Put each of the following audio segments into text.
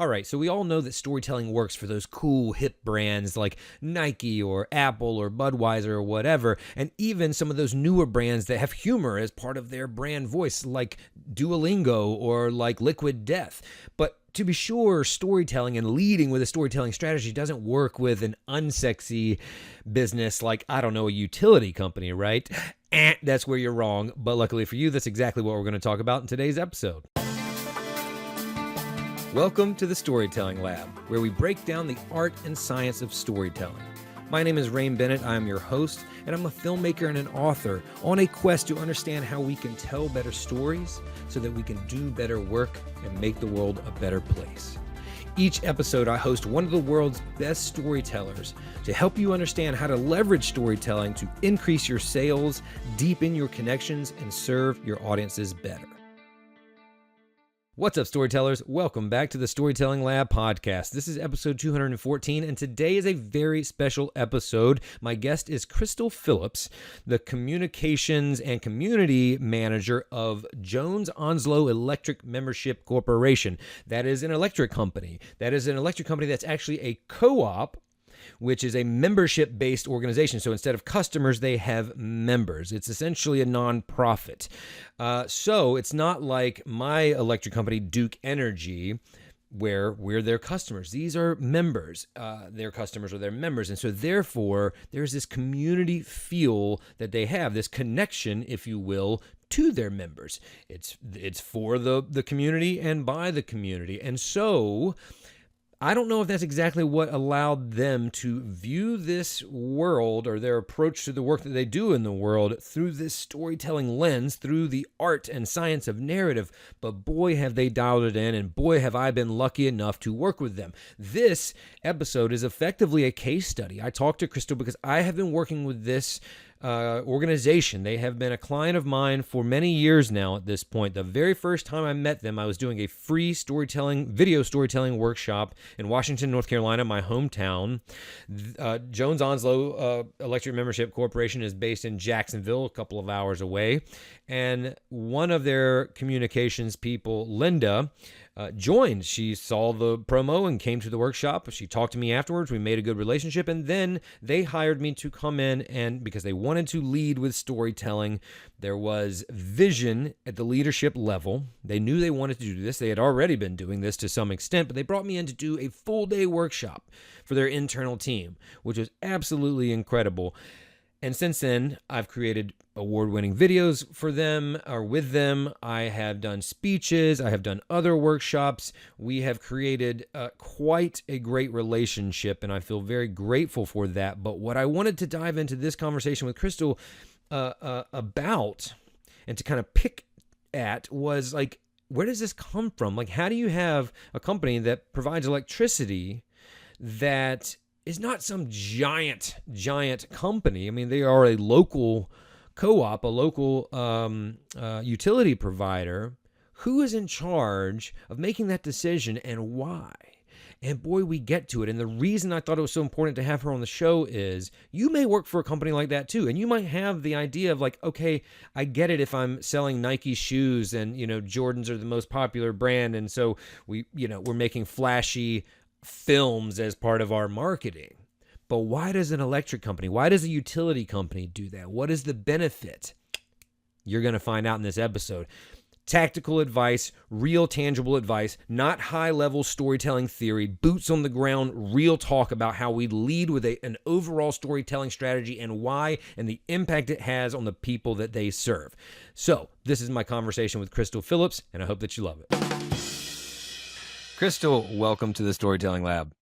All right, so we all know that storytelling works for those cool, hip brands like Nike or Apple or Budweiser or whatever, and even some of those newer brands that have humor as part of their brand voice, like Duolingo or like Liquid Death. But to be sure, storytelling and leading with a storytelling strategy doesn't work with an unsexy business like, I don't know, a utility company, right? That's where you're wrong. But luckily for you, that's exactly what we're going to talk about in today's episode. Welcome to the Storytelling Lab, where we break down the art and science of storytelling. My name is Bennett. I am your host, and I'm a filmmaker and an author on a quest to understand how we can tell better stories so that we can do better work and make the world a better place. Each episode, I host one of the world's best storytellers to help you understand how to leverage storytelling to increase your sales, deepen your connections, and serve your audiences better. What's up, storytellers? Welcome back to the Storytelling Lab podcast. This is episode 214, and today is a very special episode. My guest is Krystal Phillips, the communications and community manager of Jones-Onslow Electric Membership Corporation. That is an electric company. That is an electric company that's actually a co-op, which is a membership-based organization. So instead of customers, they have members. It's essentially a nonprofit. So it's not like my electric company, Duke Energy, where we're their customers. These are members. Their customers are their members. And so therefore, there's this community feel that they have, this connection, if you will, to their members. It's for the community and by the community. And so I don't know if that's exactly what allowed them to view this world or their approach to the work that they do in the world through this storytelling lens, through the art and science of narrative. But boy, have they dialed it in, and boy, have I been lucky enough to work with them. This episode is effectively a case study. I talked to Krystal because I have been working with this organization. They have been a client of mine for many years now at this point. The very first time I met them, I was doing a free video storytelling workshop in Washington, North Carolina, my hometown. Jones-Onslow Electric Membership Corporation is based in Jacksonville, a couple of hours away. And one of their communications people, Linda, joined. She saw the promo and came to the workshop. She talked to me afterwards. We made a good relationship. And then they hired me to come in, and because they wanted to lead with storytelling, there was vision at the leadership level. They knew they wanted to do this. They had already been doing this to some extent, but they brought me in to do a full day workshop for their internal team, which was absolutely incredible. And since then, I've created award-winning videos for them or with them. I have done speeches. I have done other workshops. We have created quite a great relationship, and I feel very grateful for that. But what I wanted to dive into this conversation with Krystal about and to kind of pick at was like, where does this come from? Like, how do you have a company that provides electricity that is not some giant company? I mean, they are a local co-op, a local utility provider. Who is in charge of making that decision and why? And boy, we get to it. And the reason I thought it was so important to have her on the show is you may work for a company like that too. And you might have the idea of like, okay, I get it if I'm selling Nike shoes and, Jordans are the most popular brand. And so we're making flashy films as part of our marketing. But why does an electric company, why does a utility company do that? What is the benefit? You're going to find out in this episode. Tactical advice, real tangible advice, not high-level storytelling theory, boots on the ground, real talk about how we lead with an overall storytelling strategy and why and the impact it has on the people that they serve. So this is my conversation with Krystal Phillips, and I hope that you love it. Krystal, welcome to the Storytelling Lab.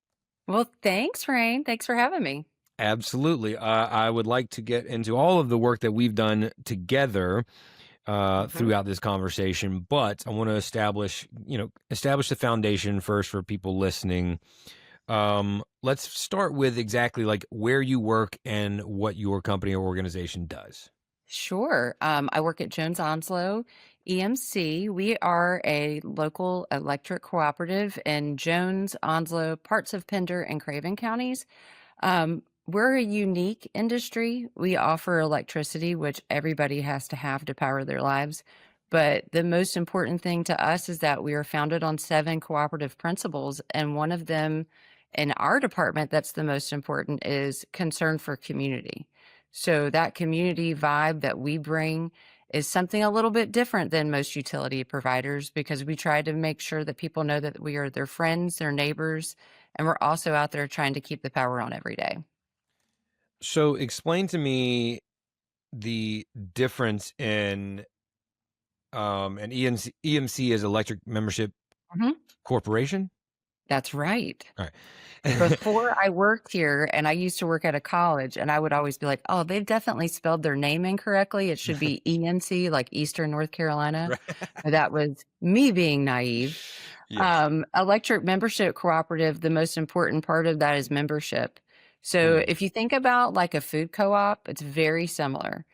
Well, thanks, Rain. Thanks for having me. Absolutely. I would like to get into all of the work that we've done together throughout this conversation, but I want to establish the foundation first for people listening. Let's start with exactly like where you work and what your company or organization does. Sure. I work at Jones-Onslow EMC. We are a local electric cooperative in Jones, Onslow, parts of Pender, and Craven counties. We're a unique industry. We offer electricity, which everybody has to have to power their lives. But the most important thing to us is that we are founded on 7 cooperative principles, and one of them in our department that's the most important is concern for community. So that community vibe that we bring is something a little bit different than most utility providers because we try to make sure that people know that we are their friends, their neighbors, and we're also out there trying to keep the power on every day. So explain to me the difference in an EMC is Electric Membership Mhm. Corporation. That's right. All right. Before I worked here, and I used to work at a college, and I would always be like, "Oh, they've definitely spelled their name incorrectly. It should be ENC, like Eastern North Carolina." Right. But that was me being naive. Yeah. Electric membership cooperative, the most important part of that is membership. So Mm. if you think about like a food co-op, it's very similar.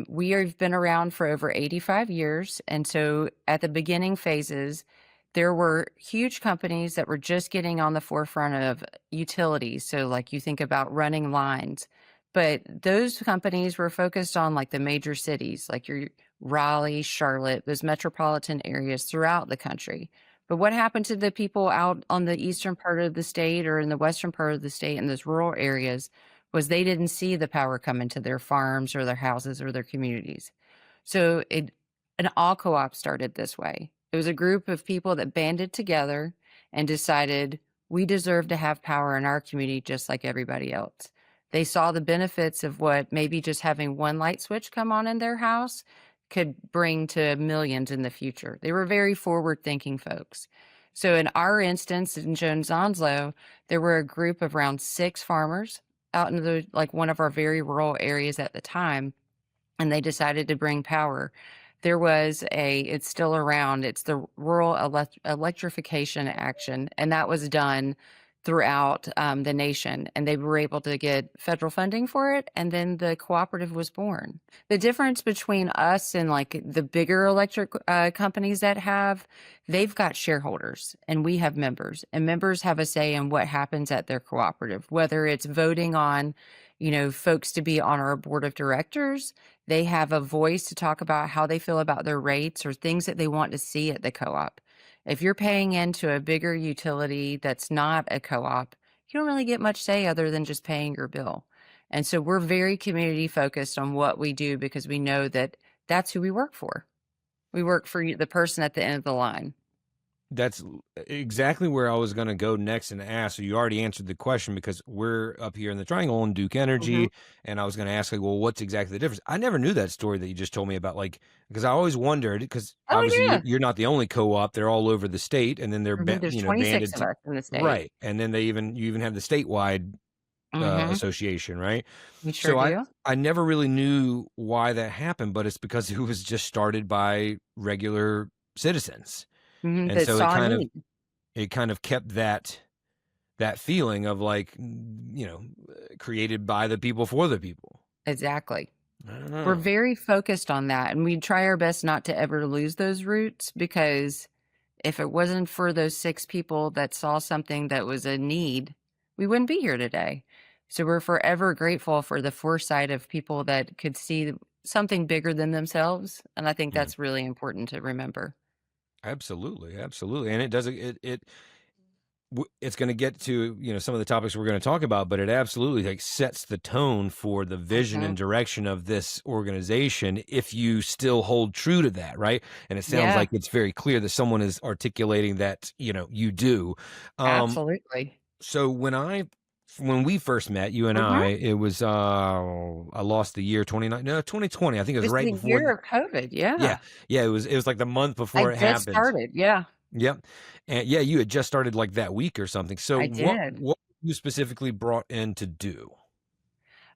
We have been around for over 85 years. And so at the beginning phases, there were huge companies that were just getting on the forefront of utilities. So, like you think about running lines, but those companies were focused on like the major cities, like your Raleigh, Charlotte, those metropolitan areas throughout the country. But what happened to the people out on the eastern part of the state or in the western part of the state in those rural areas was they didn't see the power come into their farms or their houses or their communities. So an all co-op started this way. It was a group of people that banded together and decided we deserve to have power in our community just like everybody else. They saw the benefits of what maybe just having one light switch come on in their house could bring to millions in the future. They were very forward thinking folks. So in our instance in Jones-Onslow, there were a group of around 6 farmers out in the like one of our very rural areas at the time, and they decided to bring power. There was it's still around, it's the Rural Electrification Action, and that was done throughout the nation, and they were able to get federal funding for it, and then the cooperative was born. The difference between us and like the bigger electric companies that they've got shareholders, and we have members, and members have a say in what happens at their cooperative, whether it's voting on, folks to be on our board of directors. They have a voice to talk about how they feel about their rates or things that they want to see at the co-op. If you're paying into a bigger utility that's not a co-op, you don't really get much say other than just paying your bill. And so we're very community focused on what we do because we know that that's who we work for. We work for the person at the end of the line. That's exactly where I was going to go next and ask. So you already answered the question because we're up here in the Triangle on Duke Mhm. Energy, and I was going to ask, like, well, what's exactly the difference? I never knew that story that you just told me about, like, because I always wondered, because Oh, obviously yeah. you're not the only co-op; they're all over the state, and then they're There's 26 banded of us in the state. right, and then you even have the statewide Mhm. association, right? We sure So do. I never really knew why that happened, but it's because it was just started by regular citizens, Mhm. and That so saw a need. it kind of kept that feeling of like, created by the people for the people. Exactly. We're Oh. very focused on that, and we try our best not to ever lose those roots because if it wasn't for those 6 people that saw something that was a need, we wouldn't be here today. So we're forever grateful for the foresight of people that could see something bigger than themselves, and I think Mhm. that's really important to remember. Absolutely, absolutely, and it does it's going to get to some of the topics we're going to talk about, but it absolutely like sets the tone for the vision Mhm. and direction of this organization if you still hold true to that, right? And it sounds Yeah, like it's very clear that someone is articulating that you do. um absolutely. So when we first met, you and Mhm. it was I lost the year 29 no 2020. I think it It was was right the before year of COVID, yeah. yeah. Yeah, it was like the month I before it just happened. started, yeah, Yep. And yeah, you had just started like that week or something. So I what did. what you specifically brought in to do?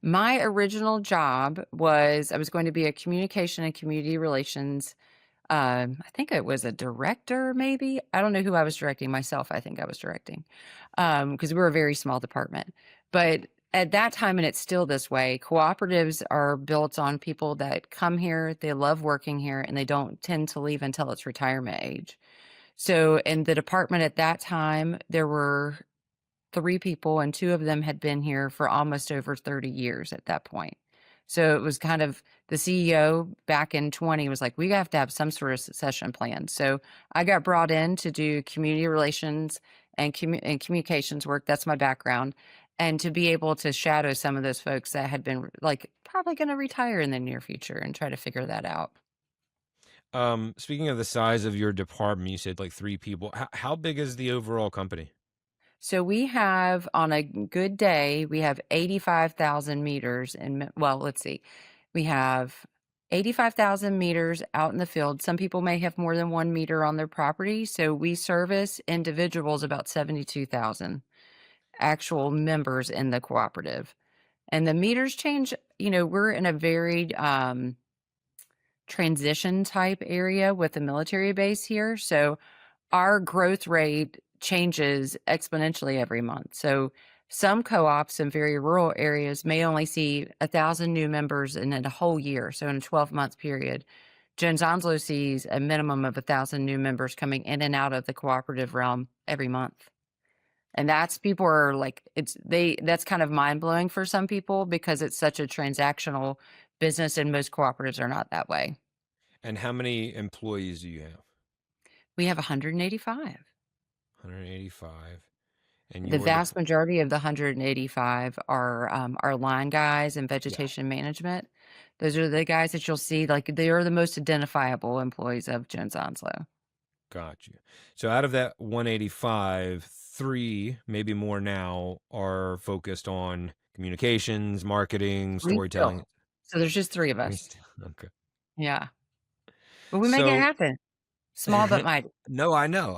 My original job was I was going to be a communication and community relations. I think it was a director, maybe. I don't know who I was directing. Myself, I think I was directing, because we were a very small department. But at that time, and it's still this way, cooperatives are built on people that come here, they love working here, and they don't tend to leave until it's retirement age. So in the department at that time, there were 3 people, and 2 of them had been here for almost over 30 years at that point. So it was kind of the CEO back in 20 was like, we have to have some sort of succession plan. So I got brought in to do community relations and, and communications work. That's my background. And to be able to shadow some of those folks that had been like probably going to retire in the near future and try to figure that out. Speaking of the size of your department, you said like 3 people. How big is the overall company? So we have, on a good day, we have 85,000 meters well, let's see. We have 85,000 meters out in the field. Some people may have more than 1 meter on their property. So we service individuals about 72,000 actual members in the cooperative. And the meters change, we're in a very transition type area with the military base here. So our growth rate changes exponentially every month. So some co-ops in very rural areas may only see 1,000 new members in a whole year. So in a 12-month period, Jones-Onslow sees a minimum of 1,000 new members coming in and out of the cooperative realm every month. And people are like, that's kind of mind blowing for some people because it's such a transactional business and most cooperatives are not that way. And how many employees do you have? We have 185. 185. And The you are the vast majority of the 185 are our line guys and vegetation management. Those are the guys that you'll see, like they are the most identifiable employees of Jones-Onslow. Got you. So out of that 185, 3, maybe more now, are focused on communications, marketing, We still. storytelling. So there's just 3 of us. Okay. Yeah. But we make it So happen. Small but mighty. no, I know.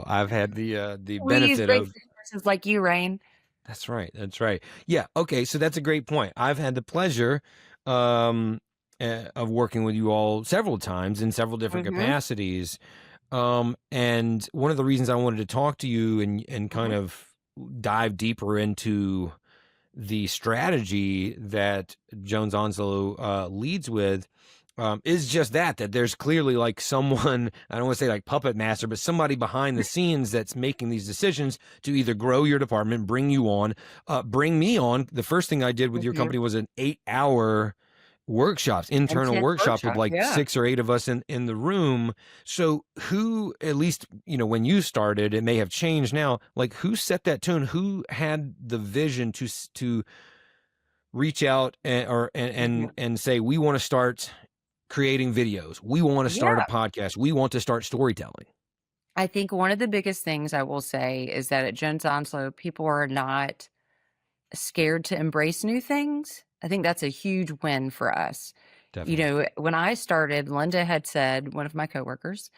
I've had the We use benefit great of. resources like you, Rain. That's right. That's right. Yeah. Okay. So that's a great point. I've had the pleasure of working with you all several times in several different Mhm. capacities. And one of the reasons I wanted to talk to you and kind Mhm. of dive deeper into the strategy that Jones-Onslow leads with is just that there's clearly like someone, I don't want to say like puppet master, but somebody behind the scenes that's making these decisions to either grow your department, bring you on, bring me on. The first thing I did with your Mhm. company was an 8-hour internal Intense workshop with workshop, like yeah. 6 or 8 of us in the room. So who, at least, when you started, it may have changed now, like who set that tone? Who had the vision to reach out Mhm. and say, we want to start creating videos. We want to start a Yeah. podcast. We want to start storytelling. I think one of the biggest things I will say is that at Jones-Onslow, people are not scared to embrace new things. I think that's a huge win for us. Definitely. When I started, Linda had said, one of my coworkers,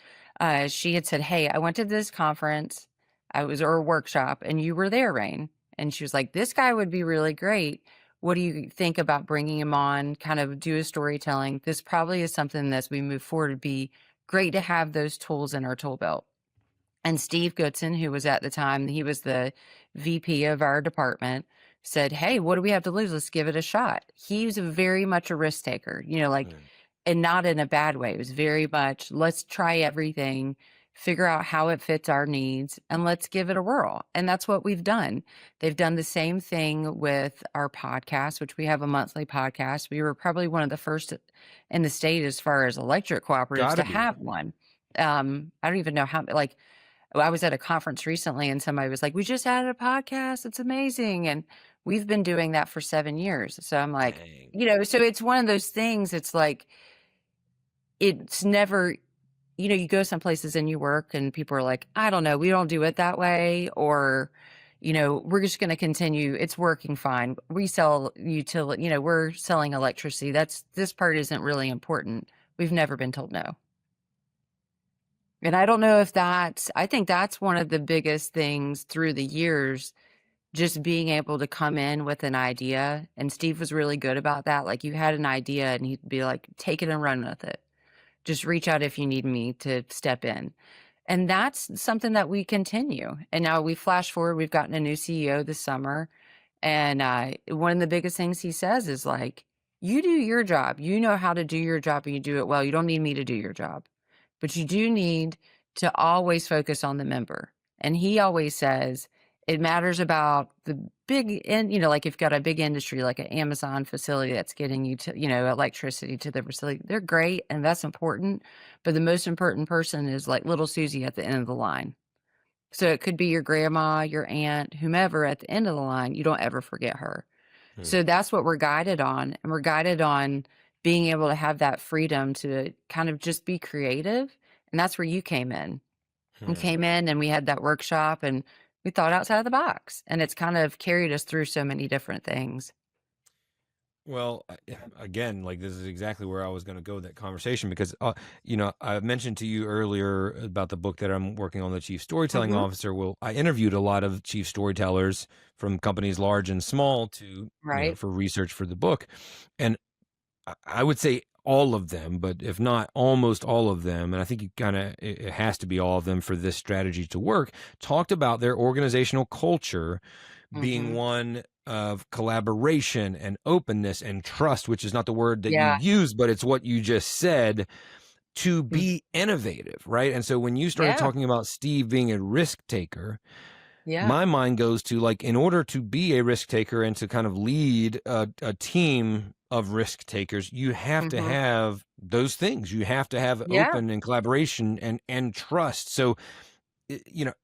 she had said, "Hey, I went to this conference. I was or a workshop, and you were there, Rain." And she was like, "This guy would be really great. What do you think about bringing him on? Kind of do a storytelling. This probably is something that as we move forward would be great to have those tools in our tool belt." And Steve Goodson, who was at the time, he was the VP of our department, said, "Hey, what do we have to lose? Let's give it a shot." He was very much a risk taker, and not in a bad way. It was very much, let's try everything, figure out how it fits our needs, and let's give it a whirl. And that's what we've done. They've done the same thing with our podcast, which we have a monthly podcast. We were probably one of the first in the state as far as electric cooperatives Gotta to be. have one. I don't even know how, I was at a conference recently and somebody was like, "We just added a podcast. It's amazing." And we've been doing that for 7 years. So I'm like, Dang. so it's one of those things. It's like, it's never, you go some places and you work and people are like, "I don't know, we don't do it that way." Or, we're just going to continue. It's working fine. We sell utility, we're selling electricity. This part isn't really important. We've never been told no. And I don't know if I think that's one of the biggest things through the years, just being able to come in with an idea. And Steve was really good about that. Like you had an idea and he'd be like, take it and run with it. Just reach out if you need me to step in. And that's something that we continue. And now we flash forward, we've gotten a new CEO this summer. And one of the biggest things he says is like, you do your job. You know how to do your job and you do it well. You don't need me to do your job. But you do need to always focus on the member. And he always says, It matters about the big and like if you've got a big industry like an Amazon facility that's getting you to, electricity to the facility, they're great and that's important. But the most important person is like little Susie at the end of the line. So it could be your grandma, your aunt, whomever at the end of the line. You don't ever forget her. Hmm. So that's what we're guided on. And we're guided on being able to have that freedom to kind of just be creative. And that's where you came in. We Hmm. came in and we had that workshop and we thought outside of the box. And it's kind of carried us through so many different things. Well, again, like this is exactly where I was going to go with that conversation because, I mentioned to you earlier about the book that I'm working on, the Chief Storytelling Hmm. Officer. Well, I interviewed a lot of chief storytellers from companies large and small to, Right. for research for the book. And I would say all of them, but if not almost all of them, and I think it has to be all of them for this strategy to work, talked about their organizational culture being Hmm. one of collaboration and openness and trust, which is not the word that you Yeah. use, but it's what you just said, to Mm. be innovative, right? And so when you started Yeah. talking about Steve being a risk taker, Yeah. my mind goes to like, in order to be a risk taker and to kind of lead a team of risk takers, you have to Hmm. have those things. You have to have Yeah. open and collaboration and trust. So,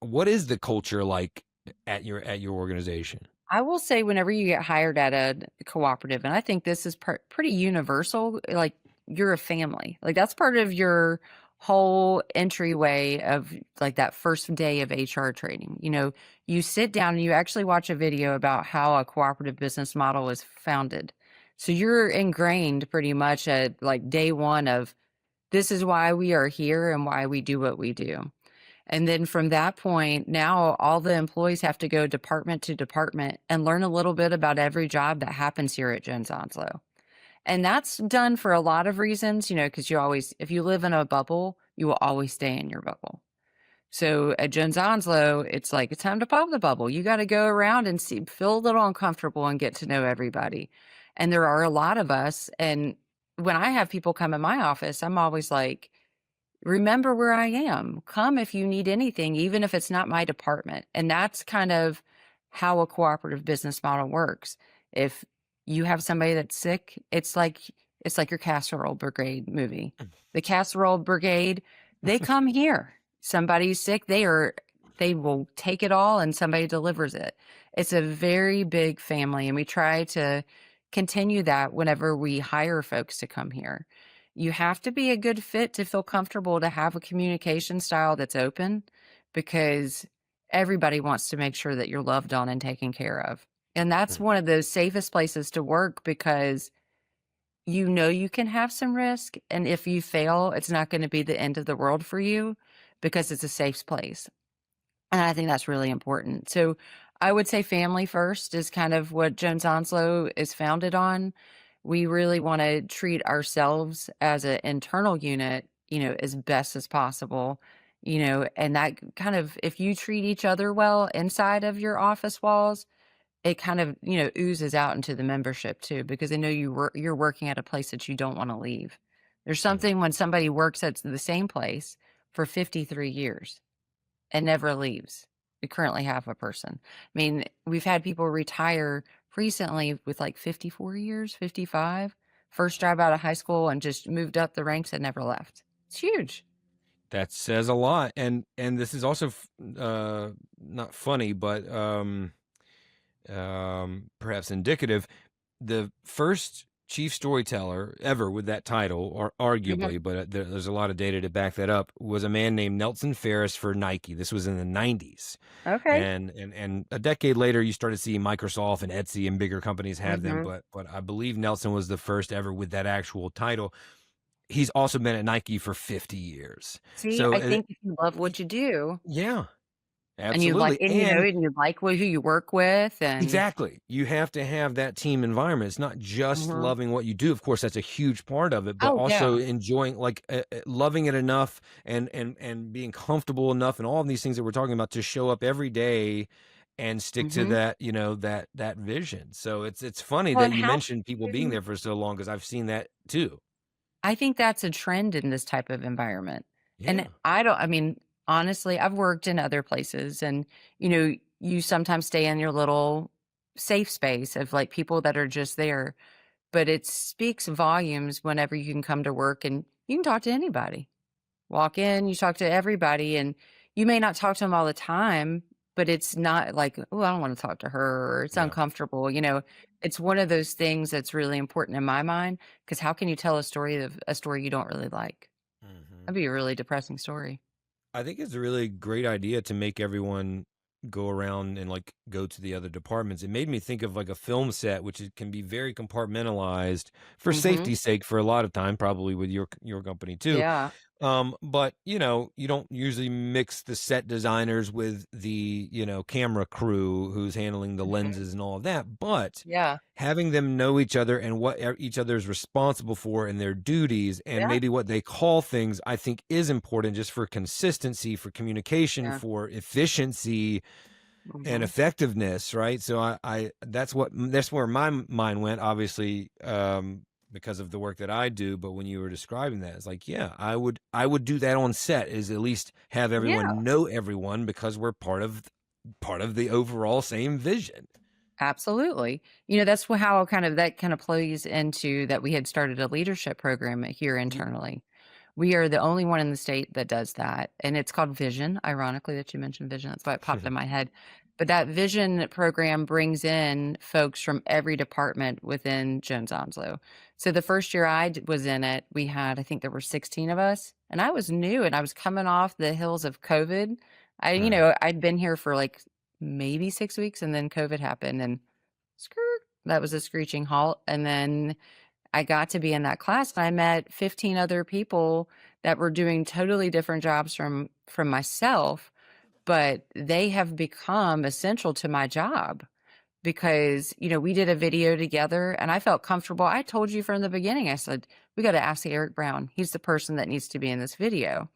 what is the culture like at your organization? I will say whenever you get hired at a cooperative, and I think this is pretty universal, like you're a family. Like that's part of your whole entryway of like that first day of HR training. You sit down and you actually watch a video about how a cooperative business model is founded. So you're ingrained pretty much at like day one of this is why we are here and why we do what we do. And then from that point, now all the employees have to go department to department and learn a little bit about every job that happens here at Jones-Onslow. And that's done for a lot of reasons, because if you live in a bubble, you will always stay in your bubble. So at Jones-Onslow, it's like it's time to pop the bubble. You got to go around and feel a little uncomfortable and get to know everybody. And there are a lot of us. And when I have people come in my office, I'm always like, remember where I am. Come if you need anything, even if it's not my department. And that's kind of how a cooperative business model works. If you have somebody that's sick, it's like your casserole brigade movie. The casserole brigade, they come here. Somebody's sick, they will take it all and somebody delivers it. It's a very big family and we try to continue that whenever we hire folks to come here. You have to be a good fit to feel comfortable to have a communication style that's open because everybody wants to make sure that you're loved on and taken care of. And that's one of the safest places to work because you can have some risk. And if you fail, it's not going to be the end of the world for you because it's a safe place. And I think that's really important. So I would say family first is kind of what Jones-Onslow is founded on. We really want to treat ourselves as an internal unit, as best as possible, and that kind of, if you treat each other well inside of your office walls, it kind of, oozes out into the membership too, because they know you're working at a place that you don't want to leave. There's something when somebody works at the same place for 53 years and never leaves. We currently have a person. I mean, we've had people retire recently with like 54 years, 55, first job out of high school and just moved up the ranks and never left. It's huge. That says a lot, and this is also not funny, but perhaps indicative. The first chief storyteller ever with that title, or Mhm. arguably, but there's a lot of data to back that up, was a man named Nelson Ferris for Nike. This was in the 90s. Okay. And a decade later, you started seeing Microsoft and Etsy and bigger companies have them, Mhm. but I believe Nelson was the first ever with that actual title. He's also been at Nike for 50 years. See, So, I think if you love what you do yeah, and you like, absolutely. and And and you like who you work with and exactly. You have to have that team environment. It's not just Mhm. loving what you do. Of course, that's a huge part of it, but Oh also yeah. enjoying, like, loving it enough and being comfortable enough and all of these things that we're talking about to show up every day and stick to Mhm. that, that vision. So it's funny Well, that and you how mentioned people being do there for so long because I've seen that too. I think that's a trend in this type of environment. And Yeah. I mean, Honestly, I've worked in other places and, you know, you sometimes stay in your little safe space of like people that are just there, but it speaks volumes whenever you can come to work and you can talk to anybody. Walk in, you talk to everybody, and you may not talk to them all the time, but it's not like, "Oh, I don't wanna talk to her," or it's Yeah. uncomfortable, you know? It's one of those things that's really important in my mind, because how can you tell a story you don't really like? Hmm. That'd be a really depressing story. I think it's a really great idea to make everyone go around and like go to the other departments. It made me think of like a film set, which can be very compartmentalized for Mhm. safety's sake for a lot of time, probably with your company too. Yeah. But you know, you don't usually mix the set designers with the, camera crew who's handling the Mhm. lenses and all of that. But Yeah. having them know each other and what each other is responsible for and their duties and Yeah. maybe what they call things, I think is important just for consistency, for communication, Yeah. for efficiency and Mhm. effectiveness, right? So that's where my mind went, obviously, because of the work that I do. But when you were describing that, it's like, yeah, I would do that on set, is at least have Yeah. everyone know everyone because we're part of the overall same vision. Absolutely. You know, that's how that kind of plays into that we had started a leadership program here Mhm. internally. We are the only one in the state that does that, and it's called Vision, ironically that you mentioned Vision, that's why it popped in my head. But that Vision program brings in folks from every department within Jones-Onslow. So the first year was in it, we had I think there were 16 of us, and I was new, and I was coming off the hills of COVID. Right. I'd been here for, like, maybe 6 weeks, and then COVID happened, and skirt, that was a screeching halt, and then I got to be in that class, and I met 15 other people that were doing totally different jobs from myself, but they have become essential to my job because, we did a video together and I felt comfortable. I told you from the beginning, I said, "We gotta ask Eric Brown. He's the person that needs to be in this video."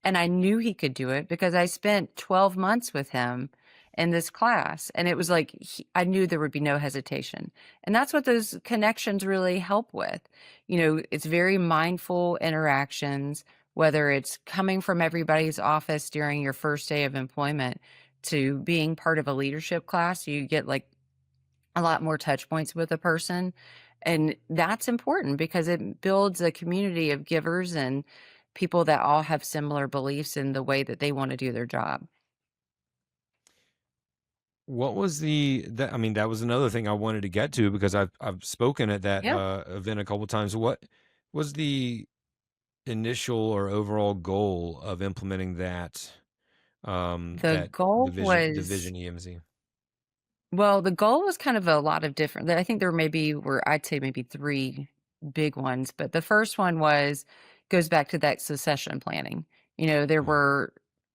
And I knew he could do it because I spent 12 months with him in this class, and it was like I knew there would be no hesitation. And that's what those connections really help with. It's very mindful interactions, whether it's coming from everybody's office during your first day of employment to being part of a leadership class, you get like a lot more touch points with a person. And that's important because it builds a community of givers and people that all have similar beliefs in the way that they want to do their job. What was that? I mean, that was another thing I wanted to get to because I've spoken at that Yeah. event a couple times. What was the initial or overall goal of implementing The that goal was division EMC? Well, the goal was kind of a lot of different I think there were I'd say maybe 3 big ones, but the first one goes back to that succession planning. There Mhm. were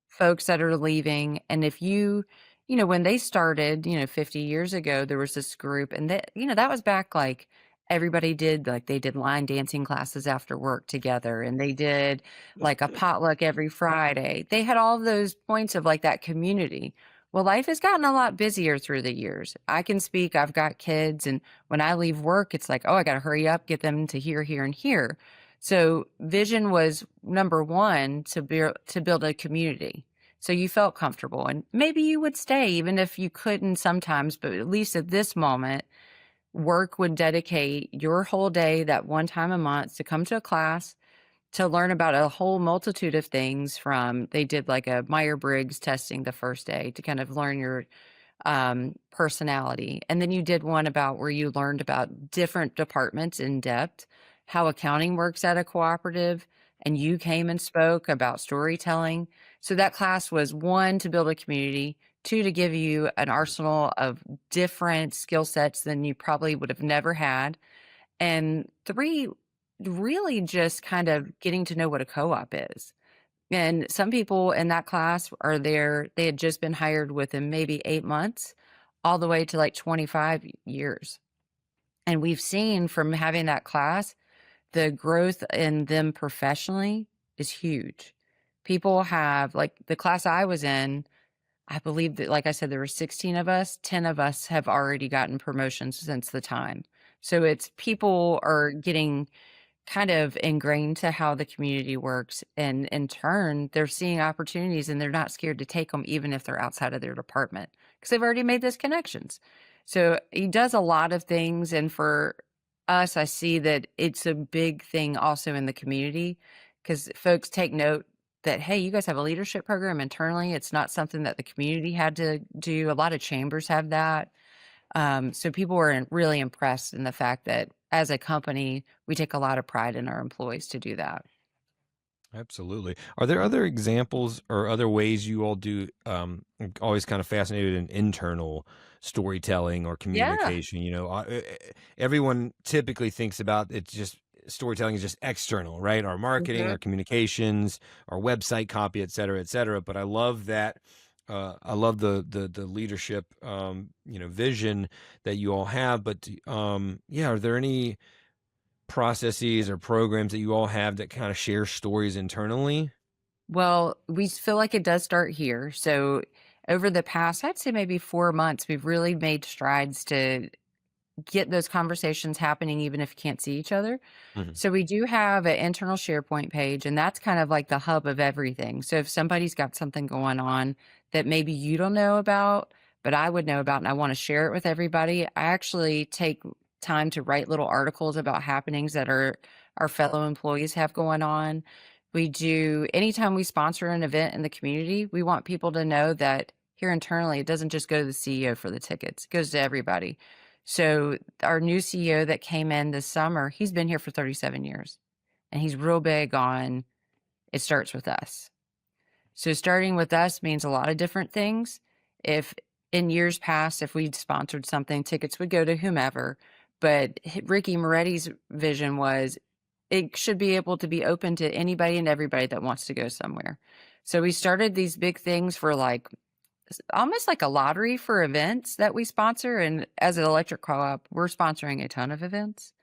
folks that are leaving, and if when they started, 50 years ago, there was this group, and that was back, like, they did line dancing classes after work together, and they did, like, a potluck every Friday. They had all those points of, like, that community. Well, life has gotten a lot busier through the years. I can speak, I've got kids, and when I leave work, it's like, "Oh, I gotta hurry up, get them to here, here, and here." So, vision was number 1 to build a community. So you felt comfortable, and maybe you would stay even if you couldn't sometimes, but at least at this moment, work would dedicate your whole day that one time a month to come to a class to learn about a whole multitude of things. From They did like a Meyer-Briggs testing the first day to kind of learn your personality. And then you did one about where you learned about different departments in depth, how accounting works at a cooperative, and you came and spoke about storytelling. So that class was 1 to build a community, 2 to give you an arsenal of different skill sets than you probably would have never had, and 3 really just kind of getting to know what a co-op is. And some people in that class they had just been hired within maybe 8 months, all the way to, like, 25 years. And we've seen from having that class, the growth in them professionally is huge. People have like, the class I was in, I believe that, like I said, there were 16 of us, 10 of us have already gotten promotions since the time. So it's people are getting kind of ingrained to how the community works, and in turn, they're seeing opportunities and they're not scared to take them even if they're outside of their department because they've already made those connections. So he does a lot of things, and for us, I see that it's a big thing also in the community because folks take note that, hey, you guys have a leadership program internally. It's not something that the community had to do. A lot of chambers have that. So people were really impressed in the fact that as a company, we take a lot of pride in our employees to do that. Absolutely. Are there other examples or other ways you all do? I'm always kind of fascinated in internal storytelling or Yeah. communication. Everyone typically thinks about it's just storytelling is just external, right? Our marketing, Mhm. our communications, our website copy, et cetera, et cetera. But I love that. I love the leadership, vision that you all have. But yeah, are there any processes or programs that you all have that kind of share stories internally? Well, we feel like it does start here. So over the past, I'd say maybe 4 months, we've really made strides to get those conversations happening even if you can't see each other. Mhm. So we do have an internal SharePoint page, and that's kind of like the hub of everything. So if somebody's got something going on that maybe you don't know about, but I would know about, and I want to share it with everybody, I actually take time to write little articles about happenings that our fellow employees have going on. We do, anytime we sponsor an event in the community, we want people to know that here internally, it doesn't just go to the CEO for the tickets, it goes to everybody. So our new CEO that came in this summer, he's been here for 37 years, and he's real big on it starts with us. So starting with us means a lot of different things. If in years past, if we'd sponsored something, tickets would go to whomever. But Ricky Moretti's vision was it should be able to be open to anybody and everybody that wants to go somewhere. So we started these big things for like almost like a lottery for events that we sponsor. And as an electric co-op, we're sponsoring a ton of events.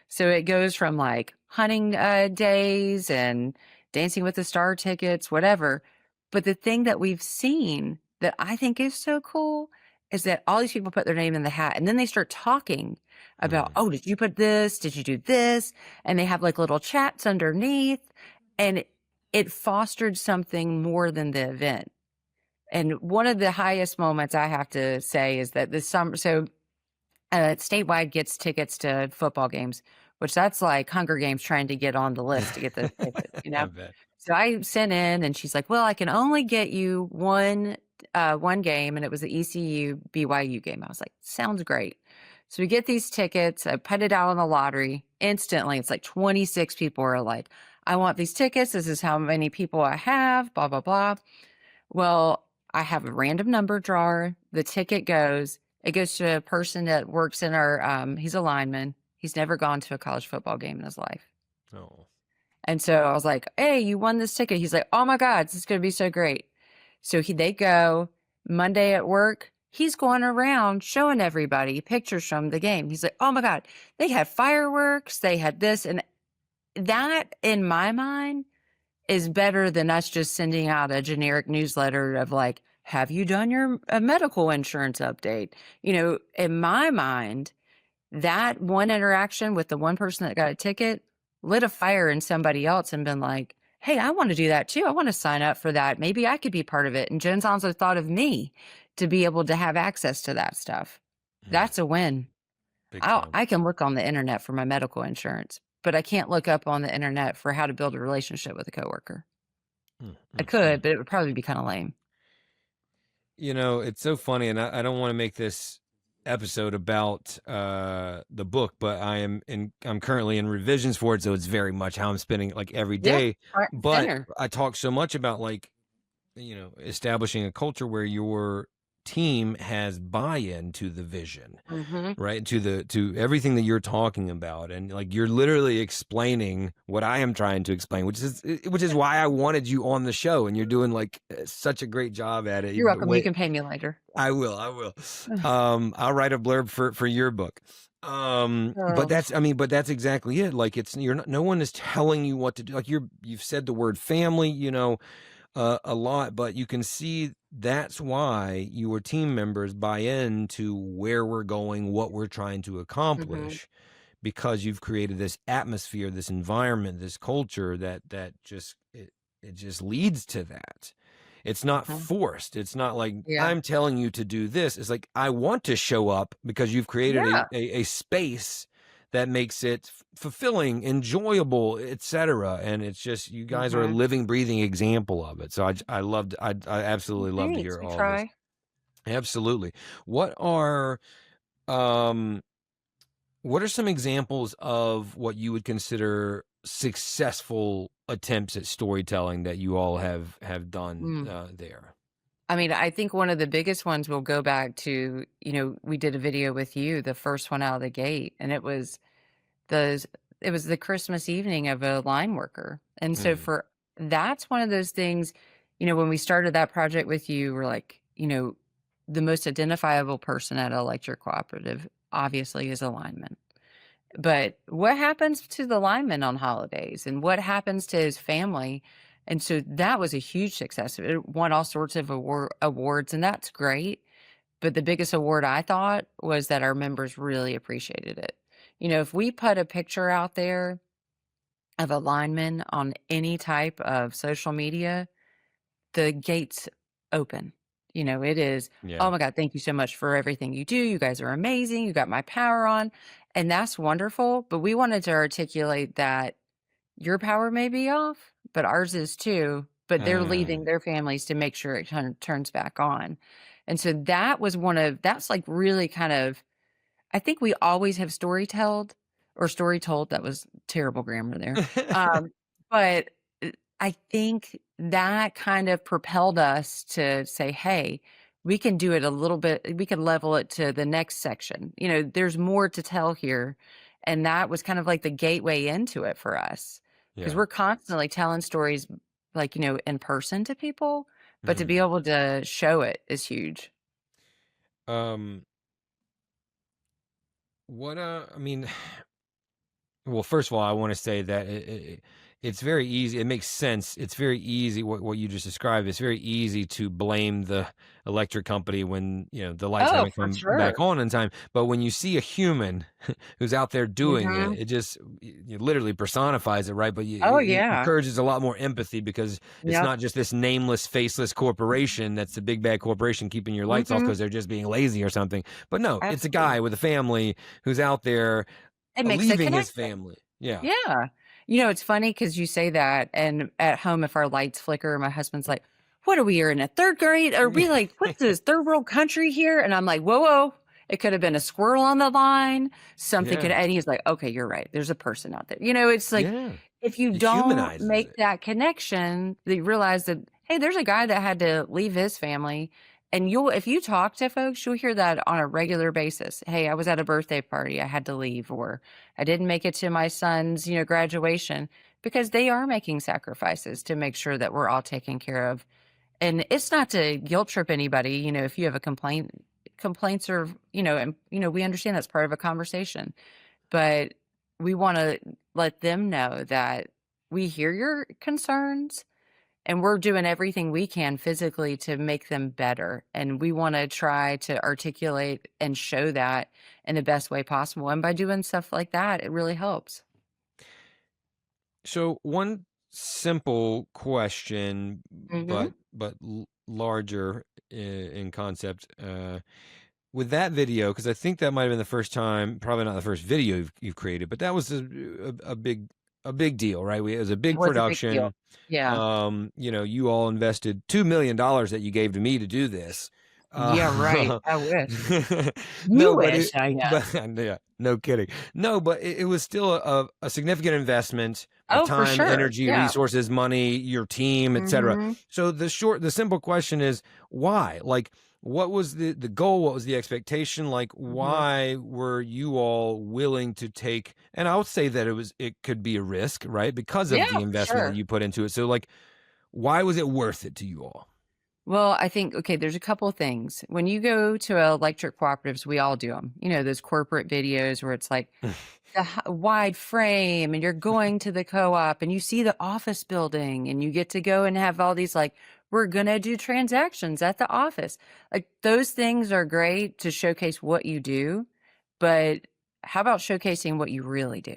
So it goes from like hunting days and dancing with the star tickets, whatever. But the thing that we've seen that I think is so cool is that all these people put their name in the hat and then they start talking about, Mm, oh, did you put this? Did you do this? And they have like little chats underneath. And it fostered something more than the event. And one of the highest moments I have to say is that this summer, so statewide gets tickets to football games, which that's like Hunger Games trying to get on the list to get those tickets, you I know? bet. So I sent in and she's like, well, I can only get you one game. And it was the ECU BYU game. I was like, sounds great. So we get these tickets. I put it out on the lottery instantly. It's like 26 people are like, I want these tickets. This is how many people I have, blah, blah, blah. Well, I have a random number drawer. The ticket goes, it goes to a person that works in our, he's a lineman. He's never gone to a college football game in his life. Oh. And so I was like, hey, you won this ticket. He's like, oh my God, this is going to be so great. So they go Monday at work. He's going around showing everybody pictures from the game. He's like, oh my God, they had fireworks. They had this. And that in my mind is better than us just sending out a generic newsletter of like, have you done your medical insurance update? In my mind, that one interaction with the one person that got a ticket lit a fire in somebody else and been like, hey, I want to do that too. I want to sign up for that. Maybe I could be part of it. And Jones-Onslow thought of me to be able to have access to that stuff. Mm, That's a win. big time. I can look on the internet for my medical insurance, but I can't look up on the internet for how to build a relationship with a coworker. Mm, I mm, could, mm. but it would probably be kinda lame. It's so funny, and I don't want to make this episode about the book, but I'm currently in revisions for it, so it's very much how I'm spending like every Yeah, day. front and But center. I talk so much about like establishing a culture where your team has buy-in to the vision, Mhm. right? To everything that you're talking about, and like you're literally explaining what I am trying to explain, which is why I wanted you on the show, and you're doing like such a great job at it. You're The welcome, you way can pay me later. I will. I'll write a blurb for your book. But Oh. but that's exactly it. Like you're not, no one is telling you what to do. Like you've said the word family, a lot, but you can see that's why your team members buy into where we're going, what we're trying to Mhm. accomplish, because you've created this atmosphere, this environment, this culture that just it just leads to that. It's not Mhm. forced. It's not like Yeah. I'm telling you to do this. It's like I want to show up because you've created Yeah. a space that makes it fulfilling, enjoyable, etc. And it's just you guys are a Mhm. living, breathing example of it. So I absolutely love to Thanks. hear We all of this. try. Absolutely. What are um what are some examples of what you would consider successful attempts at storytelling that you all have done Mm. there? I mean, I think one of the biggest ones will go back to, we did a video with you, the first one out of the gate, and the it was the Christmas evening of a line worker. And so Mm, for that's one of those things, when we started that project with you, we're like, the most identifiable person at an electric cooperative obviously is a lineman. But what happens to the lineman on holidays and what happens to his family? And so that was a huge success. It won all sorts of awards, and that's great. But the biggest award I thought was that our members really appreciated it. If we put a picture out there of a lineman on any type of social media, the gates open. It is, yeah. "Oh my god, thank you so much for everything you do. You guys are amazing. You got my power on." And that's wonderful, but we wanted to articulate that your power may be off, but ours is too, but they're Uh, leaving their families to make sure it turns back on. And so that's like really kind of I think we always have story told, that was terrible grammar there. Um, but I think that kind of propelled us to say, "Hey, we can do it a little bit we can level it to the next section." There's more to tell here, and that was kind of like the gateway into it for us, because 'cause yeah. we're constantly telling stories, like, in person to people, but to be Mhm. able to show it is huge. Um, what I mean, well, first of all, I want to say that it's very easy. It makes sense. It's very easy what you just described. It's very easy to blame the electric company when the lights Oh, haven't for come back sure. on in time. But when you see a human who's out there doing it, Mhm. it literally personifies it, right? But Oh, it yeah. encourages a lot more empathy because it's Yep. not just this nameless, faceless corporation that's the big bad corporation keeping your lights off Mhm. because they're just being lazy or something. But no, it's a Absolutely. guy with a family who's out there It makes a leaving his connection. family. Yeah. Yeah. It's funny because you say that, and at home, if our lights flicker, my husband's like, "What are we here in a 3rd grade? Are we like, what's this, 3rd world country here?" And I'm like, "Whoa, whoa. It could have been a squirrel on the line. Something could," Yeah. and he's like, "Okay, you're right. There's a person out there." It's like, Yeah. if you It don't humanizes make it. that connection, that you realize that, hey, there's a guy that had to leave his family. And if you talk to folks, you'll hear that on a regular basis. "Hey, I was at a birthday party. I had to leave," or "I didn't make it to my son's, graduation," because they are making sacrifices to make sure that we're all taken care of. And it's not to guilt trip anybody, if you have a complaints are, and we understand that's part of a conversation, but we want to let them know that we hear your concerns and we're doing everything we can physically to make them better. And we want to try to articulate and show that in the best way possible. And by doing stuff like that, it really helps. So one simple question, Hmm. but larger in concept. With that video, because I think that might have been the first time, probably not the first video you've created, but that was a big deal, right? It was a It big was a big deal. production. Yeah. You all invested $2 million that you gave to me to do this. Yeah, right. Uh, I wish. You no, but wish, I know. yeah, no kidding. No, but it was still a significant investment of Oh, for time, sure. energy, Yeah. resources, money, your team, etc. Hmm. So the simple question is why? Like, what was the goal? What was the expectation? Like, Hmm. why were you all willing to take? And I would say that it could be a risk, right? Because of Yeah, the for investment that sure. you put into it. So, like, why was it worth it to you all? Well, I think, okay, there's a couple of things. When you go to electric cooperatives, we all do them. Those corporate videos where it's like the wide frame and you're going to the co-op and you see the office building and you get to go and have all these, like, we're going to do transactions at the office. Like, those things are great to showcase what you do, but how about showcasing what you really do?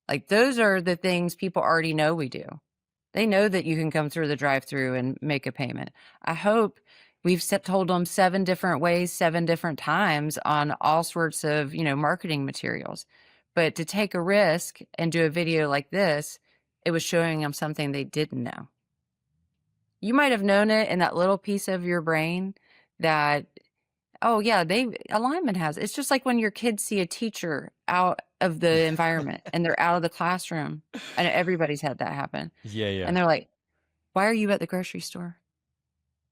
Like, those are the things people already know we do. They know that you can come through the drive-through and make a payment. I hope we've told them 7 different ways, 7 different times on all sorts of, marketing materials. But to take a risk and do a video like this, it was showing them something they didn't know. You might have known it in that little piece of your brain that, oh yeah, alignment has. It's just like when your kids see a teacher out of the environment and they're out of the classroom. I know everybody's had that happen. Yeah, yeah. And they're like, why are you at the grocery store?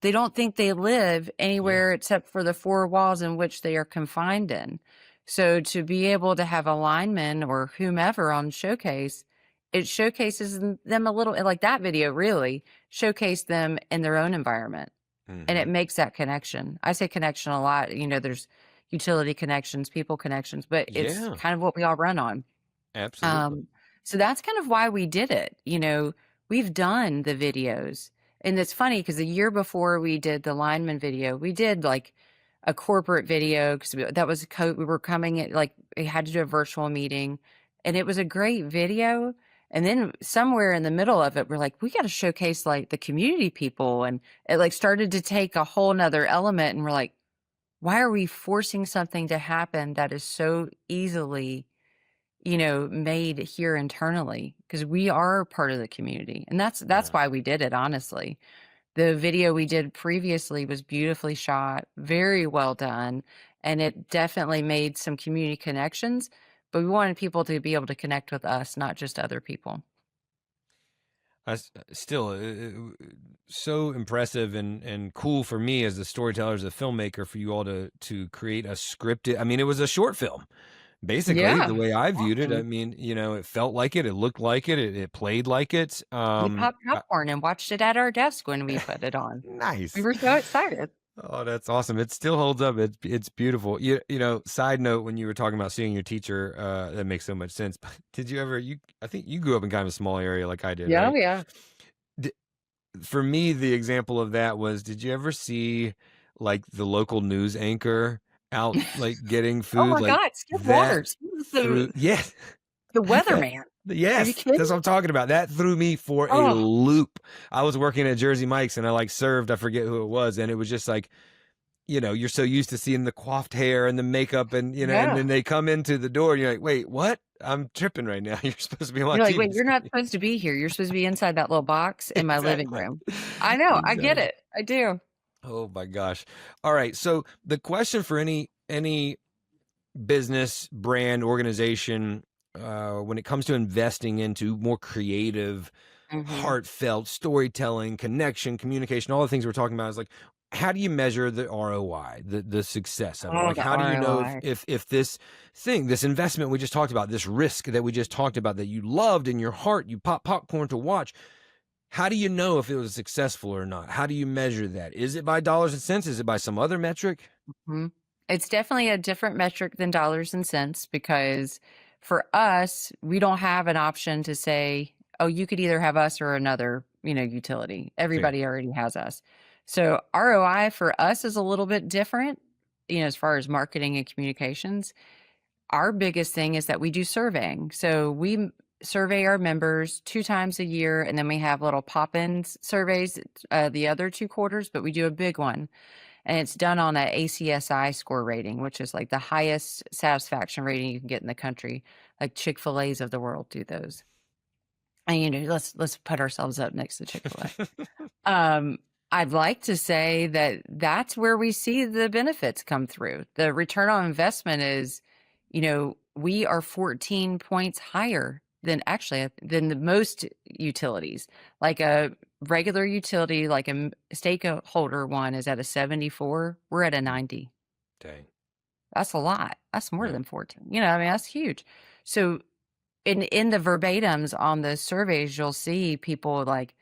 They don't think they live anywhere except for the 4 walls in which they are confined in. So to be able to have a lineman or whomever on Showcase, it showcases them a little, like that video really showcased them in their own environment. And it makes that connection. I say connection a lot. There's utility connections, people connections, but it's kind of what we all run on. Absolutely. So that's kind of why we did it. We've done the videos. And it's funny because the year before we did the lineman video, we did like a corporate video because that was we were coming at, like, we had to do a virtual meeting, and it was a great video. And then somewhere in the middle of it, we're like, we got to showcase like the community people. And it like started to take a whole nother element. And we're like, why are we forcing something to happen that is so easily, made here internally? Because we are part of the community. And that's why we did it, honestly. The video we did previously was beautifully shot, very well done, and it definitely made some community connections, but we wanted people to be able to connect with us, not just other people. Still, so impressive and cool for me as a storyteller, as a filmmaker, for you all to create a scripted. I mean, it was a short film, basically, Yeah, the way I viewed it. I awesome. mean, it felt like it looked like it played like it. We popped popcorn and watched it at our desk when we put it on. We Nice. were so excited. Oh, that's awesome. It still holds up. It's beautiful. Side note, when you were talking about seeing your teacher, that makes so much sense. But did you ever, I think you grew up in kind of a small area like I did, Yeah, right? yeah. D For me, the example of that was, did you ever see like the local news anchor out like getting Oh food my like God, Skip that Waters. He was through? Yes. the That weatherman. Are you yes, that's kidding? what I'm talking about. That threw me for a Oh, loop. I was working at Jersey Mike's and I like served, I forget who it was, and it was just like, you're so used to seeing the coiffed hair and the makeup and and yeah. then they come into the door and you're like, "Wait, what? I'm tripping right now. You're supposed to be on my You're like, "Wait, TV you're not screen." supposed to be here. You're supposed to be inside that little box in my living Exactly. room." I know, I get Exactly. it. I do. Oh my gosh. All right. So the question for any business, brand, organization, when it comes to investing into more creative, Mhm. heartfelt storytelling, connection, communication, all the things we're talking about, is like, how do you measure the ROI, the success of it? Oh, Like, the how do you know ROI. if this thing, this investment we just talked about, this risk that we just talked about, that you loved in your heart, you pop popcorn to watch, how do you know if it was successful or not? How do you measure that? Is it by dollars and cents? Is it by some other metric? Mhm. It's definitely a different metric than dollars and cents because for us, we don't have an option to say, "Oh, you could either have us or another, utility." Fair. Everybody already has us. So ROI for us is a little bit different, as far as marketing and communications. Our biggest thing is that we do surveying. So we survey our members 2 times a year, and then we have little pop-in surveys, the other 2 quarters, but we do a big one, and it's done on a ACSI score rating, which is like the highest satisfaction rating you can get in the country. Like Chick-fil-A's of the world do those. And, let's put ourselves up next to Chick-fil-A. Um, I'd like to say that that's where we see the benefits come through. The return on investment is, we are 14 points higher than than the most utilities. Like a regular utility, like a stakeholder one is at a 74. We're at a 90. Dang. That's a lot. That's more Yeah. than 14. I mean, that's huge. So in the verbatims on the surveys, you'll see people like,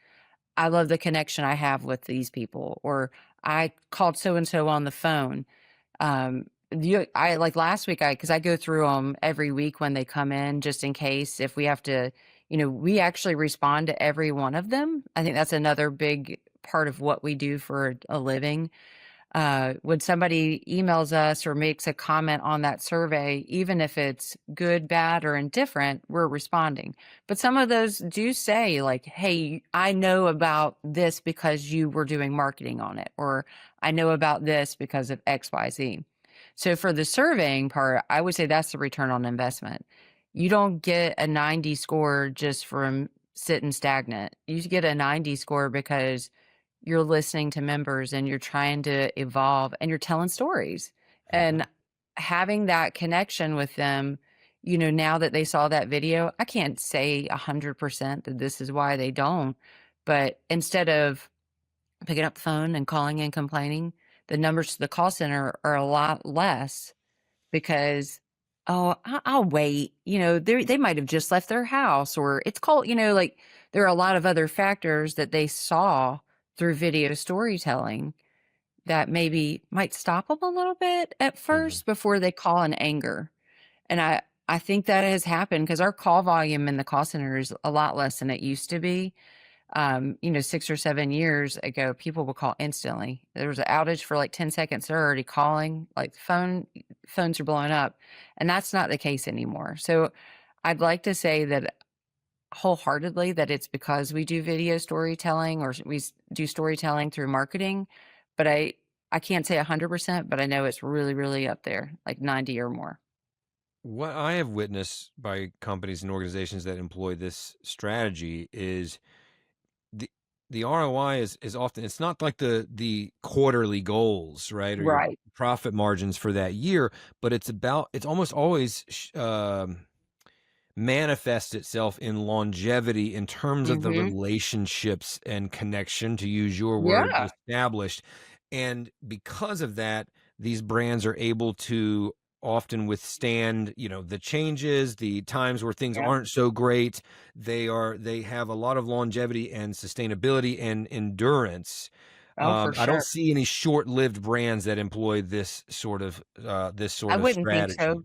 I love the connection I have with these people, or I called so and so on the phone. I like last week, because I go through them every week when they come in, just in case if we have to, we actually respond to every one of them. I think that's another big part of what we do for a living. When somebody emails us or makes a comment on that survey, even if it's good, bad, or indifferent, we're responding. But some of those do say, like, hey, I know about this because you were doing marketing on it, or I know about this because of XYZ. So for the surveying part, I would say that's the return on investment. You don't get a 90 score just from sitting stagnant. You get a 90 score because you're listening to members and you're trying to evolve and you're telling stories Mhm. and having that connection with them. Now that they saw that video, I can't say 100% that this is why they don't, but instead of picking up the phone and calling and complaining, the numbers to the call center are a lot less because, oh, I'll wait. They might have just left their house, or it's called, like there are a lot of other factors that they saw through video storytelling that maybe might stop them a little bit at Mhm. first before they call in anger. And I think that has happened because our call volume in the call center is a lot less than it used to be. 6 or 7 years ago, people would call instantly. There was an outage for like 10 seconds. They're already calling, like phones are blowing up. And that's not the case anymore. So I'd like to say that wholeheartedly that it's because we do video storytelling or do storytelling through marketing. But I can't say 100%, but I know it's really, really up there, like 90 or more. What I have witnessed by companies and organizations that employ this strategy is the the ROI is often, it's not like the quarterly goals, right, or your Right. profit margins for that year, but it's almost always manifests itself in longevity in terms of the Mm-hmm. relationships and connection, to use your word, Yeah. established. And because of that, these brands are able to often withstand, the changes, the times where things Yeah. aren't so great. They have a lot of longevity and sustainability and endurance. Oh, for I don't sure. see any short-lived brands that employ this I sort of wouldn't think strategy. so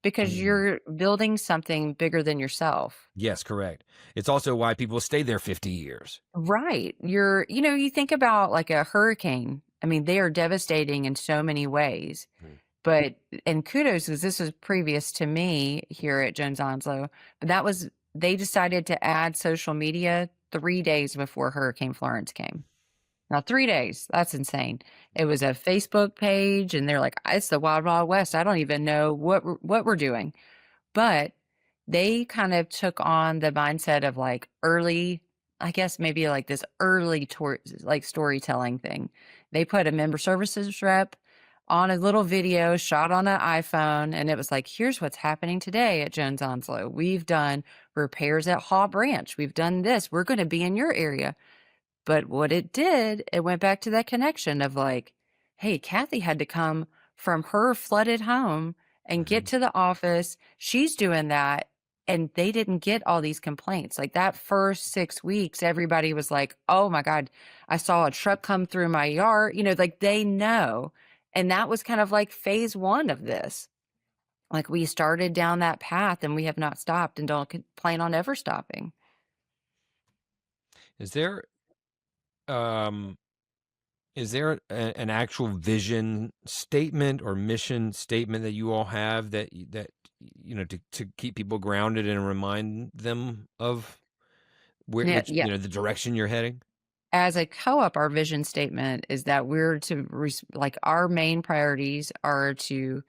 because Mm. you're building something bigger than yourself. Yes, correct. It's also why people stay there 50 years. Right. You think about like a hurricane. I mean, they are devastating in so many ways. Mm. But and kudos because this was previous to me here at Jones-Onslow, but they decided to add social media 3 days before Hurricane Florence came. Now 3 days, that's insane. It was a Facebook page and they're like, "It's the wild, wild west. I don't even know what we're doing." But they kind of took on the mindset of like early, I guess maybe like this early like storytelling thing. They put a member services rep on a little video shot on an iPhone, and it was like, here's what's happening today at Jones Onslow. We've done repairs at Haw Branch. We've done this. We're going to be in your area. But what it did, it went back to that connection of like, hey, Kathy had to come from her flooded home and get Mhm. to the office. She's doing that. And they didn't get all these complaints. Like that first 6 weeks, everybody was like, oh my God, I saw a truck come through my yard. Like they know. And that was kind of like phase one of this. Like we started down that path and we have not stopped and don't plan on ever stopping. Is there um is there an actual vision statement or mission statement that you all have that to keep people grounded and remind them of Yeah, yeah. the direction you're heading? As a co-op, our vision statement is that we're to like our main priorities are to,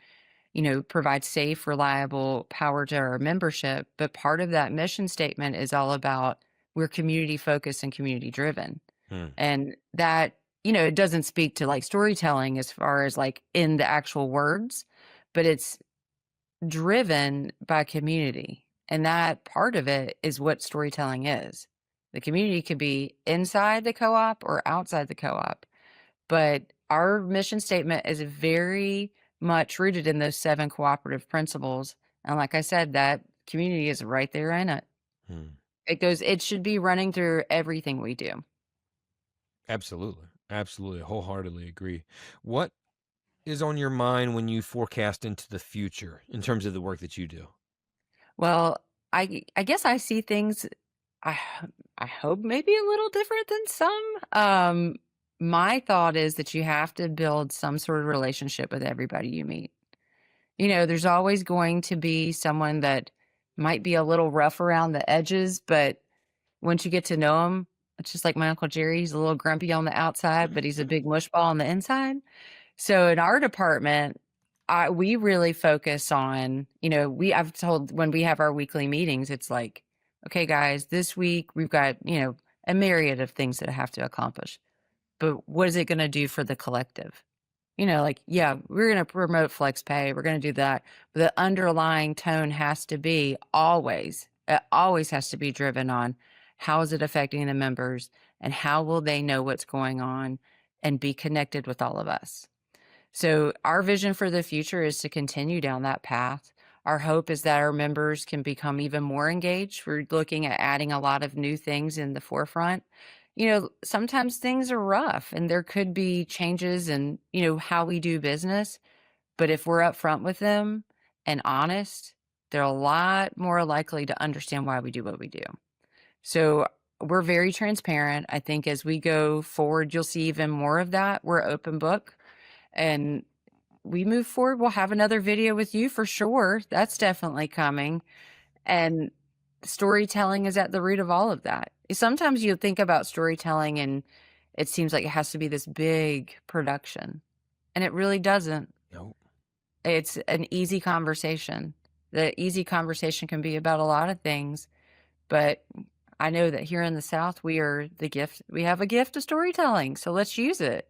provide safe, reliable power to our membership. But part of that mission statement is all about we're community focused and community driven. Hmm. And that, it doesn't speak to like storytelling as far as like in the actual words, but it's driven by community. And that part of it is what storytelling is. The community could be inside the co op or outside the co op. But our mission statement is very much rooted in those 7 cooperative principles. And like I said, that community is right there in it. Hmm. It should be running through everything we do. Absolutely. Absolutely. Wholeheartedly agree. What is on your mind when you forecast into the future in terms of the work that you do? Well, I guess I see things I I hope maybe a little different than some. My thought is that you have to build some sort of relationship with everybody you meet. There's always going to be someone that might be a little rough around the edges, but once you get to know him, it's just like my Uncle Jerry. He's a little grumpy on the outside, but he's a big mush ball on the inside. So in our department, we really focus on, I've told when we have our weekly meetings, it's like, okay, guys, this week we've got, a myriad of things that I have to accomplish. But what is it going to do for the collective? Like, yeah, we're going to promote flex pay. We're going to do that. But the underlying tone has to be it always has to be driven on how is it affecting the members and how will they know what's going on and be connected with all of us. So our vision for the future is to continue down that path. Our hope is that our members can become even more engaged. We're looking at adding a lot of new things in the forefront. Sometimes things are rough and there could be changes in, how we do business. But if we're upfront with them and honest, they're a lot more likely to understand why we do what we do. So we're very transparent. I think as we go forward, you'll see even more of that. We're open book. And we move forward, we'll have another video with you for sure. That's definitely coming. And storytelling is at the root of all of that. Sometimes you think about storytelling and it seems like it has to be this big production, and it really doesn't. No. It's an easy conversation. The easy conversation can be about a lot of things, but I know that here in the South, we have a gift of storytelling, so let's use it.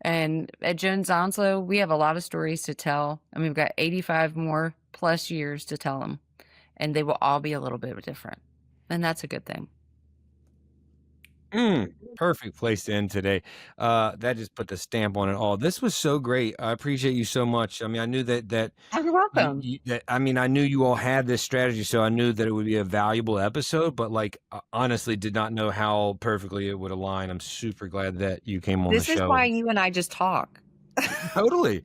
And at Jones-Onslow, we have a lot of stories to tell, and we've got 85 more plus years to tell them, and they will all be a little bit different, and that's a good thing. Perfect place to end today. That just put the stamp on it all. This was so great. I appreciate you so much. I mean, I knew that You're welcome. I knew you all had this strategy, so I knew that it would be a valuable episode, but like honestly did not know how perfectly it would align. I'm super glad that you came on the This is show. why you and I just talk. Totally.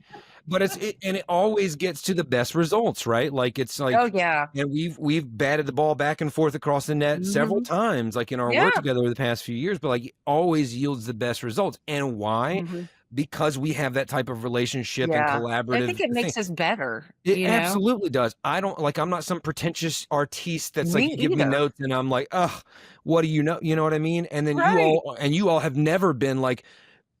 But it always gets to the best results, right? Like it's like, Oh, yeah. and we've batted the ball back and forth across the net several times, like in our work together over the past few years, but like it always yields the best results. And why? Because we have that type of relationship and collaborative. I think it makes us better. It absolutely does. I'm not some pretentious artiste that's Me like, you give me either. notes and I'm like, ugh, what do you know? You know what I mean? And then Right. you all have never been like,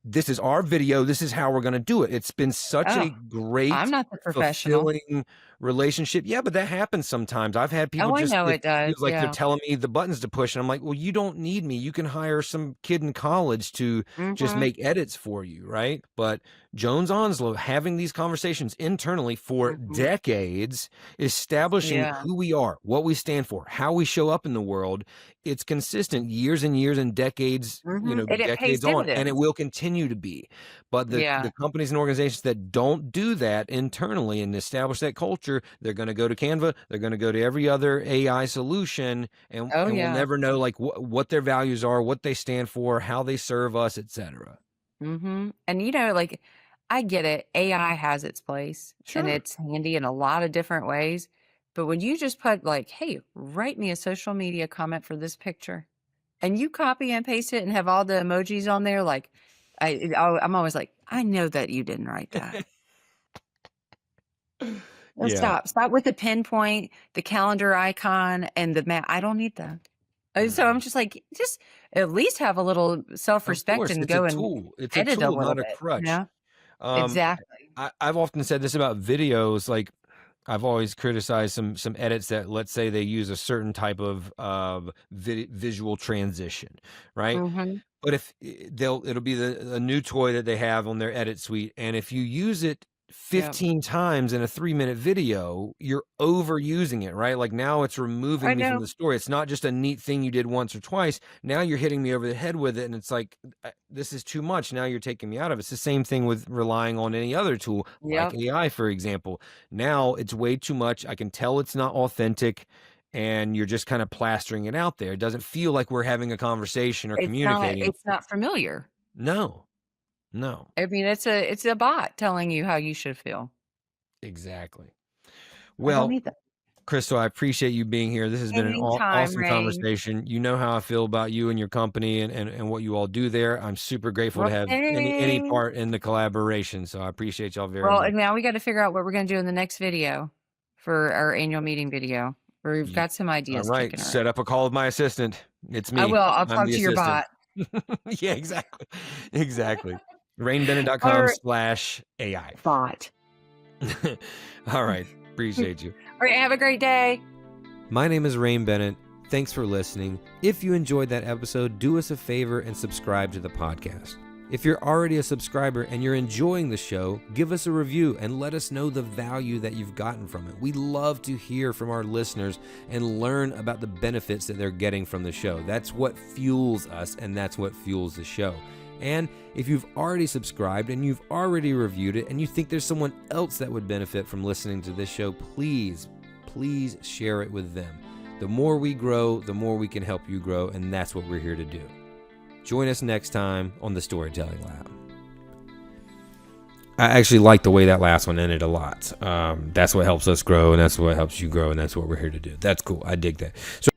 this is our video. This is how we're going to do it. It's been such a great, I'm not the professional. fulfilling relationship. Yeah, but that happens sometimes. I've had people I know it does. feels like they're telling me the buttons to push, and I'm like, well, you don't need me. You can hire some kid in college to just make edits for you, right? But Jones-Onslow having these conversations internally for decades, establishing who we are, what we stand for, how we show up in the world. It's consistent years and years and decades, decades on, and it will continue to be. But the companies and organizations that don't do that internally and establish that culture, they're going to go to Canva, they're going to go to every other AI solution, and we'll never know like what their values are, what they stand for, how they serve us, etc. And like I get it. AI has its place and it's handy in a lot of different ways. But when you just put like, hey, write me a social media comment for this picture, and you copy and paste it and have all the emojis on there, like I'm always like, I know that you didn't write that. Stop with the pinpoint, the calendar icon, and the map. I don't need that. So I'm just like, just at least have a little self-respect and go and it's edit a tool, a little not bit. a crutch. Exactly. I've often said this about videos. Like I've always criticized some edits that, let's say, they use a certain type of visual transition, right? But if it'll be a new toy that they have on their edit suite, and if you use it 15 times in a 3-minute video, you're overusing it, right? Like now it's removing me from the story. It's not just a neat thing you did once or twice. Now you're hitting me over the head with it, and it's like, this is too much. Now you're taking me out of it. It's the same thing with relying on any other tool, like AI, for example. Now it's way too much. I can tell it's not authentic, and you're just kind of plastering it out there. It doesn't feel like we're having a conversation or communicating. It's not familiar. No. I mean, it's a bot telling you how you should feel. Exactly. Well, I don't need that. Krystal, I appreciate you being here. This has been an Anytime, awesome Rain. conversation. You know how I feel about you and your company and what you all do there. I'm super grateful to Well, have any thanks. part in the collaboration. So I appreciate y'all very Well, much. and now we got to figure out what we're going to do in the next video for our annual meeting video. We've Ye- got some All ideas right. kicking around. Set up a call with my assistant. It's I me. will. I'll I'm talk the to your assistant. bot. Yeah, exactly. Exactly. All right. rainbennett.com/AI. Bot. All right. Appreciate you. All right. Have a great day. My name is Rain Bennett. Thanks for listening. If you enjoyed that episode, do us a favor and subscribe to the podcast. If you're already a subscriber and you're enjoying the show, give us a review and let us know the value that you've gotten from it. We love to hear from our listeners and learn about the benefits that they're getting from the show. That's what fuels us, and that's what fuels the show. And if you've already subscribed and you've already reviewed it and you think there's someone else that would benefit from listening to this show, please share it with them. The more we grow, the more we can help you grow, and that's what we're here to do. Join us next time on the Storytelling Lab. I actually like the way that last one ended a lot. That's what helps us grow, and that's what helps you grow, and that's what we're here to do. That's cool. I dig that. So